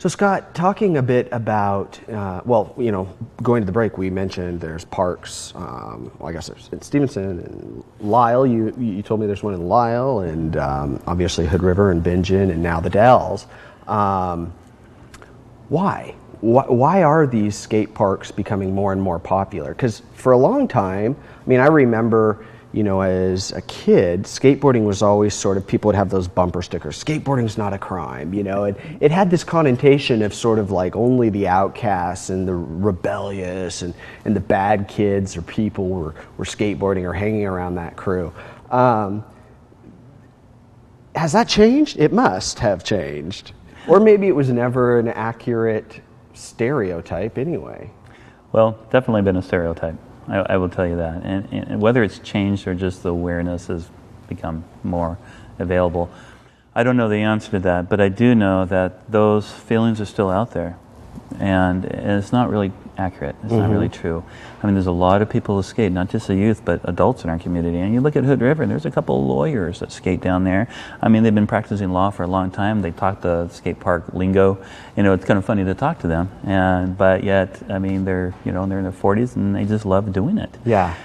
So Scott, talking a bit about, going to the break, we mentioned there's parks, I guess there's in Stevenson and Lisle. You told me there's one in Lisle and obviously Hood River and Bingen and now the Dalles. Why? Why are these skate parks becoming more and more popular? Because for a long time, I remember, as a kid, skateboarding was always sort of, people would have those bumper stickers, skateboarding's not a crime, it had this connotation of sort of like only the outcasts and the rebellious and the bad kids or people were skateboarding or hanging around that crew. Has that changed? It must have changed. Or maybe it was never an accurate stereotype anyway. Well, definitely been a stereotype. I will tell you that. And whether it's changed or just the awareness has become more available, I don't know the answer to that, but I do know that those feelings are still out there. And it's not really accurate. It's not really true. There's a lot of people who skate, not just the youth, but adults in our community. And you look at Hood River, and there's a couple of lawyers that skate down there. They've been practicing law for a long time. They talk the skate park lingo. It's kind of funny to talk to them. But yet, they're, they're in their 40s, and they just love doing it. Yeah.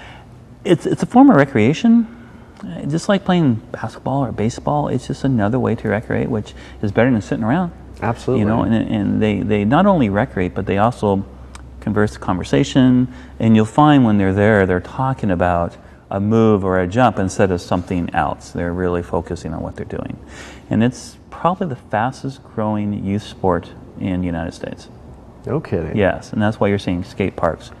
It's a form of recreation. Just like playing basketball or baseball, it's just another way to recreate, which is better than sitting around. Absolutely. And they not only recreate, but they also converse the conversation. And you'll find when they're there, they're talking about a move or a jump instead of something else. They're really focusing on what they're doing. And it's probably the fastest growing youth sport in the United States. No kidding. Yes, and that's why you're seeing skate parks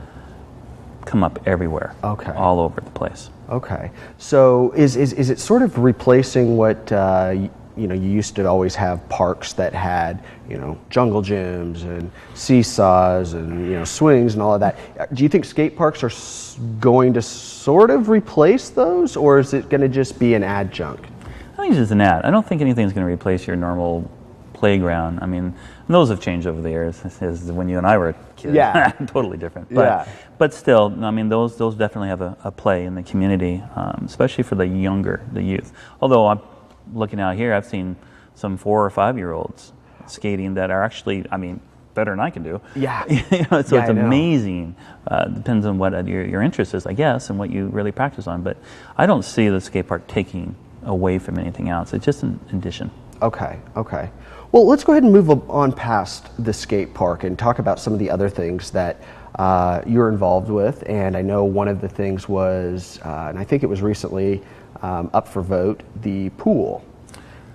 come up everywhere. Okay. All over the place. Okay. So is it sort of replacing what you used to always have parks that had, jungle gyms and seesaws and, swings and all of that. Do you think skate parks are going to sort of replace those, or is it going to just be an adjunct? I think it's just an ad. I don't think anything's going to replace your normal playground. Those have changed over the years. As when you and I were kids. Yeah. Totally different. But still, those definitely have a play in the community, especially for the youth. Although I'm looking out here, I've seen some 4 or 5 year olds skating that are actually, better than I can do. Yeah. It's amazing. Depends on what your interest is, I guess, and what you really practice on. But I don't see the skate park taking away from anything else. It's just an addition. Okay. Well, let's go ahead and move on past the skate park and talk about some of the other things that you're involved with. And I know one of the things was, and I think it was recently up for vote, the pool.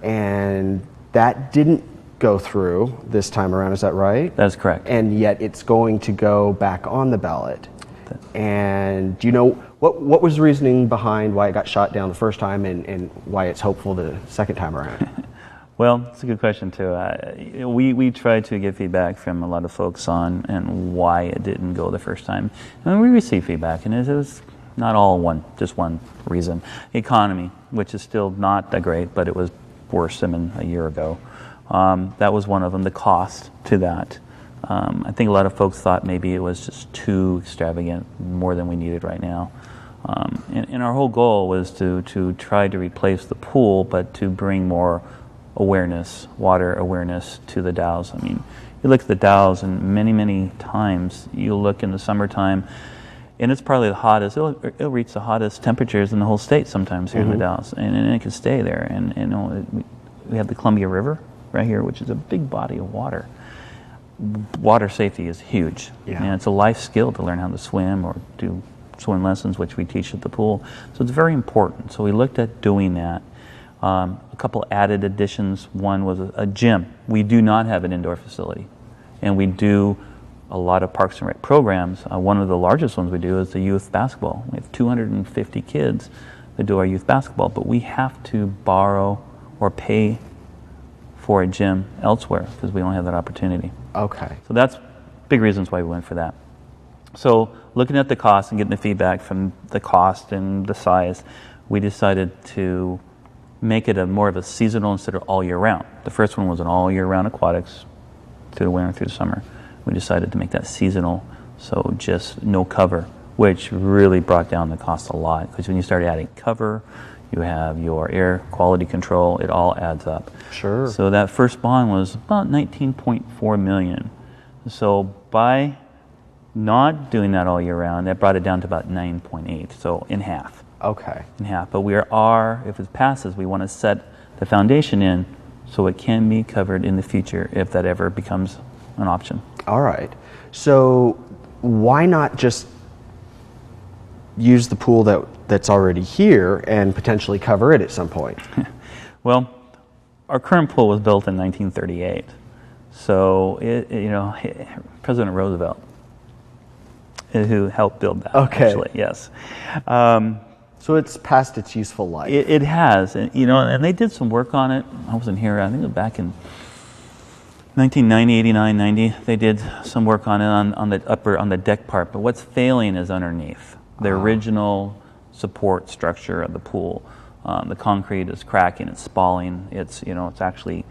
And that didn't go through this time around, is that right? That's correct. And yet it's going to go back on the ballot. And do you know what was the reasoning behind why it got shot down the first time and why it's hopeful the second time around? Well, it's a good question too. We tried to get feedback from a lot of folks on and why it didn't go the first time. And we received feedback, and it was not all just one reason. Economy, which is still not that great, but it was worse than a year ago. That was one of them. The cost to that. I think a lot of folks thought maybe it was just too extravagant, more than we needed right now. And our whole goal was to try to replace the pool, but to bring more water awareness to the Dalles. You look at the Dalles, and many times you look in the summertime, and it's probably the hottest. It'll reach the hottest temperatures in the whole state sometimes here in the Dalles, and it can stay there. And we have the Columbia River right here, which is a big body of water. Water safety is huge, and it's a life skill to learn how to swim or do swim lessons, which we teach at the pool. So it's very important. So we looked at doing that. A couple added additions. One was a gym. We do not have an indoor facility, and we do a lot of Parks and Rec programs. One of the largest ones we do is the youth basketball. We have 250 kids that do our youth basketball, but we have to borrow or pay for a gym elsewhere because we don't have that opportunity. Okay. So that's big reasons why we went for that. So looking at the cost and getting the feedback from the cost and the size, we decided to make it more of a seasonal instead of all year round. The first one was an all year round aquatics through the winter, through the summer. We decided to make that seasonal, so just no cover, which really brought down the cost a lot, because when you start adding cover, you have your air quality control, it all adds up. Sure. So that first bond was about 19.4 million. So by not doing that all year round, that brought it down to about 9.8, so in half. Okay. In half. But we are, if it passes, we want to set the foundation in so it can be covered in the future if that ever becomes an option. All right. So why not just use the pool that's already here and potentially cover it at some point? Well, our current pool was built in 1938. So, President Roosevelt, who helped build that, actually, yes. So it's past its useful life. It has, and they did some work on it. I wasn't here, I think it was back in 1990, 89, 90. They did some work on it on the deck part, but what's failing is underneath. The original support structure of the pool. The concrete is cracking, it's spalling, it's actually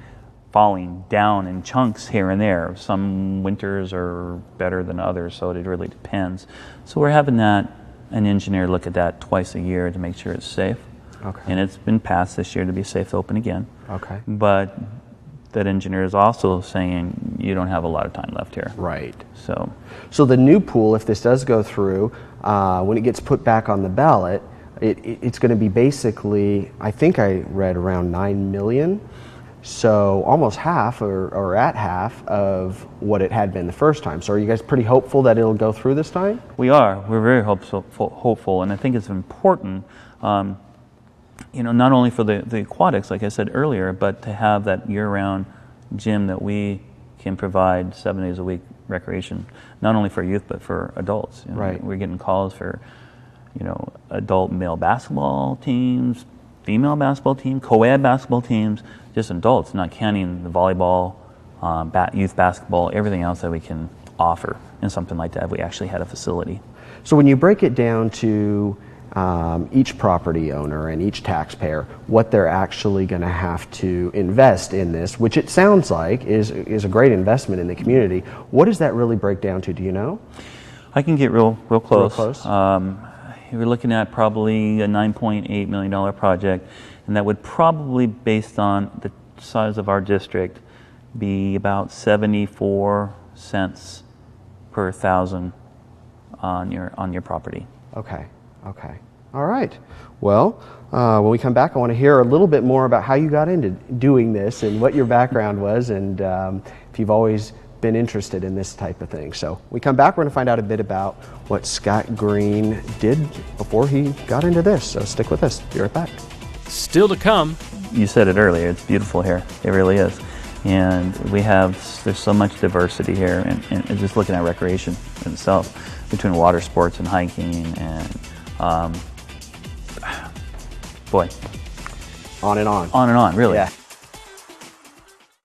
falling down in chunks here and there. Some winters are better than others, so it really depends. So we're having an engineer look at that twice a year to make sure it's safe. Okay. And it's been passed this year to be safe to open again. Okay. But that engineer is also saying you don't have a lot of time left here. Right. So the new pool, if this does go through, when it gets put back on the ballot, it's going to be basically, I think I read around 9 million. So almost half or at half of what it had been the first time. So are you guys pretty hopeful that it'll go through this time? we are. We're very hopeful, and I think it's important, not only for the aquatics, like I said earlier, but to have that year-round gym that we can provide 7 days a week recreation, not only for youth but for adults. Right. We're getting calls for, adult male basketball teams, female basketball team, co-ed basketball teams, just adults, not counting the volleyball, youth basketball, everything else that we can offer in something like that if we actually had a facility. So when you break it down to each property owner and each taxpayer, what they're actually going to have to invest in this, which it sounds like is a great investment in the community, what does that really break down to? Do you know? I can get real close. Real close? We're looking at probably a $9.8 million project, and that would probably, based on the size of our district, be about 74 cents per thousand on your property. Okay. All right. Well, when we come back, I want to hear a little bit more about how you got into doing this and what your background was, and if you've always been interested in this type of thing. So we come back, we're going to find out a bit about what Scott Green did before he got into this. So stick with us. Be right back. Still to come. You said it earlier, it's beautiful here. It really is. And there's so much diversity here, and just looking at recreation itself, between water sports and hiking and boy. On and on. On and on, really. Yeah.